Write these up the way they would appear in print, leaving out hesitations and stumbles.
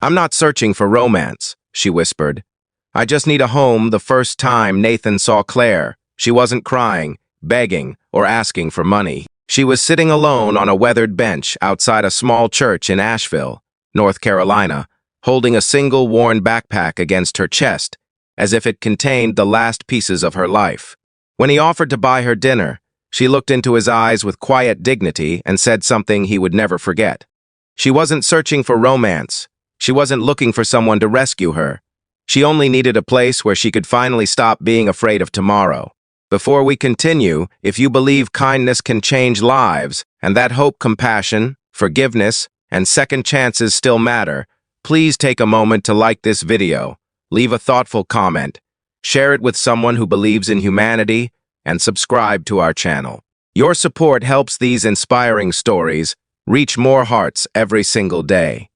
"I'm not searching for romance," she whispered. "I just need a home." The first time Nathan saw Claire, she wasn't crying, begging, or asking for money. She was sitting alone on a weathered bench outside a small church in Asheville, North Carolina, holding a single worn backpack against her chest, as if it contained the last pieces of her life. When he offered to buy her dinner, she looked into his eyes with quiet dignity and said something he would never forget. She wasn't searching for romance. She wasn't looking for someone to rescue her. She only needed a place where she could finally stop being afraid of tomorrow. Before we continue, if you believe kindness can change lives, and that hope, compassion, forgiveness, and second chances still matter, please take a moment to like this video, leave a thoughtful comment, share it with someone who believes in humanity, and subscribe to our channel. Your support helps these inspiring stories reach more hearts every single day.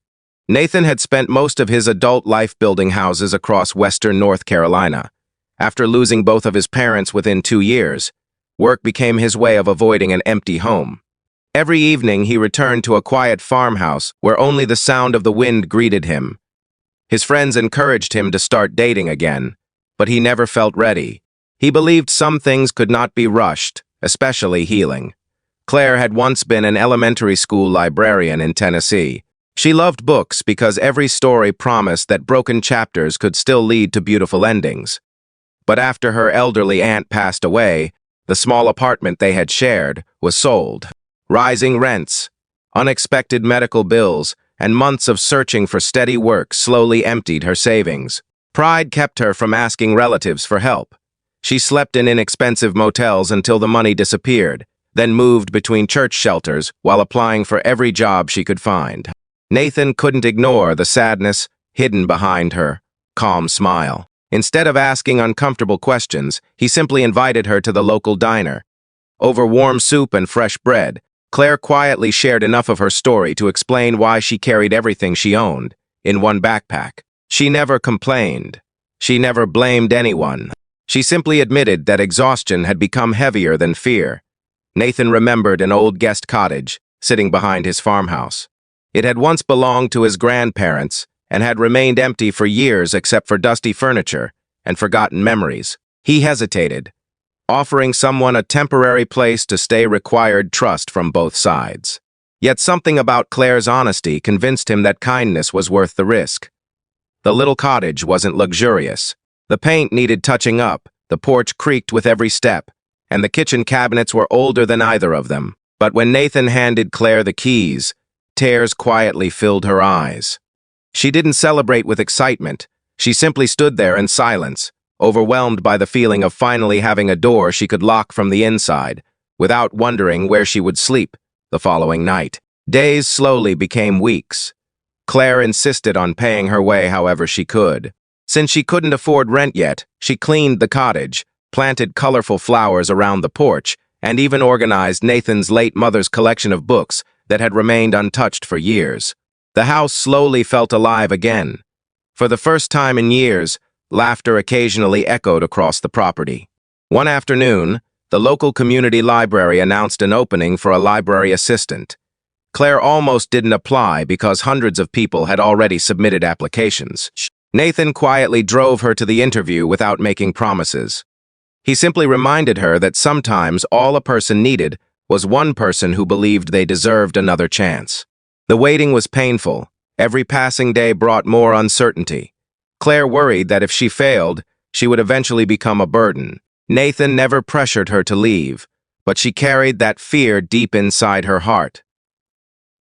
Nathan had spent most of his adult life building houses across western North Carolina. After losing both of his parents within 2 years, work became his way of avoiding an empty home. Every evening he returned to a quiet farmhouse where only the sound of the wind greeted him. His friends encouraged him to start dating again, but he never felt ready. He believed some things could not be rushed, especially healing. Claire had once been an elementary school librarian in Tennessee. She loved books because every story promised that broken chapters could still lead to beautiful endings. But after her elderly aunt passed away, the small apartment they had shared was sold. Rising rents, unexpected medical bills, and months of searching for steady work slowly emptied her savings. Pride kept her from asking relatives for help. She slept in inexpensive motels until the money disappeared, then moved between church shelters while applying for every job she could find. Nathan couldn't ignore the sadness hidden behind her calm smile. Instead of asking uncomfortable questions, he simply invited her to the local diner. Over warm soup and fresh bread, Claire quietly shared enough of her story to explain why she carried everything she owned in one backpack. She never complained. She never blamed anyone. She simply admitted that exhaustion had become heavier than fear. Nathan remembered an old guest cottage sitting behind his farmhouse. It had once belonged to his grandparents and had remained empty for years except for dusty furniture and forgotten memories. He hesitated. Offering someone a temporary place to stay required trust from both sides. Yet something about Claire's honesty convinced him that kindness was worth the risk. The little cottage wasn't luxurious. The paint needed touching up, the porch creaked with every step, and the kitchen cabinets were older than either of them. But when Nathan handed Claire the keys, tears quietly filled her eyes. She didn't celebrate with excitement. She simply stood there in silence, overwhelmed by the feeling of finally having a door she could lock from the inside, without wondering where she would sleep the following night. Days slowly became weeks. Claire insisted on paying her way however she could. Since she couldn't afford rent yet, she cleaned the cottage, planted colorful flowers around the porch, and even organized Nathan's late mother's collection of books that had remained untouched for years. The house slowly felt alive again. For the first time in years, laughter occasionally echoed across the property. One afternoon, the local community library announced an opening for a library assistant. Claire almost didn't apply because hundreds of people had already submitted applications. Nathan quietly drove her to the interview without making promises. He simply reminded her that sometimes all a person needed was one person who believed they deserved another chance. The waiting was painful. Every passing day brought more uncertainty. Claire worried that if she failed, she would eventually become a burden. Nathan never pressured her to leave, but she carried that fear deep inside her heart.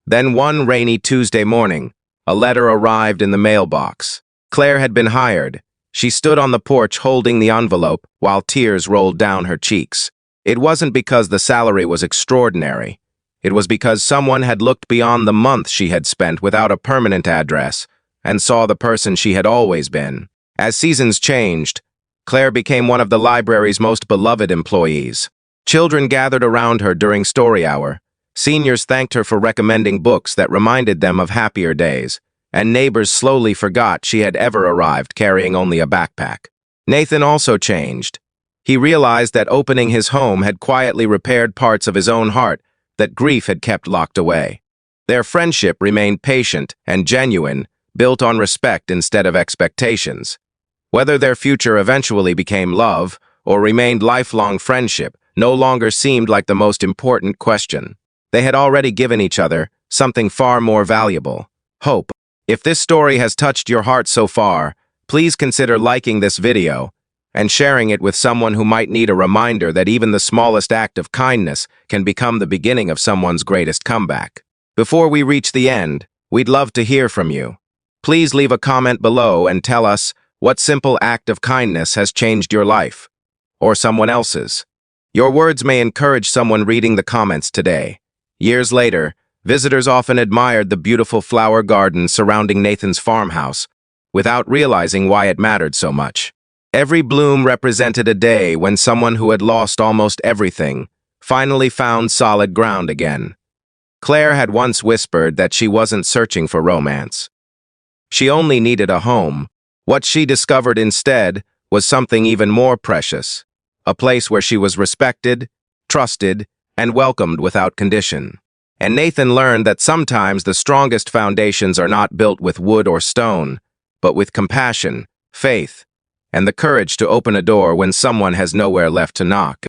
Then one rainy Tuesday morning, a letter arrived in the mailbox. Claire had been hired. She stood on the porch holding the envelope while tears rolled down her cheeks. It wasn't because the salary was extraordinary. It was because someone had looked beyond the month she had spent without a permanent address and saw the person she had always been. As seasons changed, Claire became one of the library's most beloved employees. Children gathered around her during story hour. Seniors thanked her for recommending books that reminded them of happier days, and neighbors slowly forgot she had ever arrived carrying only a backpack. Nathan also changed. He realized that opening his home had quietly repaired parts of his own heart that grief had kept locked away. Their friendship remained patient and genuine, built on respect instead of expectations. Whether their future eventually became love or remained lifelong friendship no longer seemed like the most important question. They had already given each other something far more valuable: hope. If this story has touched your heart so far, please consider liking this video and sharing it with someone who might need a reminder that even the smallest act of kindness can become the beginning of someone's greatest comeback. Before we reach the end, we'd love to hear from you. Please leave a comment below and tell us what simple act of kindness has changed your life, or someone else's. Your words may encourage someone reading the comments today. Years later, visitors often admired the beautiful flower garden surrounding Nathan's farmhouse, without realizing why it mattered so much. Every bloom represented a day when someone who had lost almost everything finally found solid ground again. Claire had once whispered that she wasn't searching for romance. She only needed a home. What she discovered instead was something even more precious: a place where she was respected, trusted, and welcomed without condition. And Nathan learned that sometimes the strongest foundations are not built with wood or stone, but with compassion, faith, and the courage to open a door when someone has nowhere left to knock.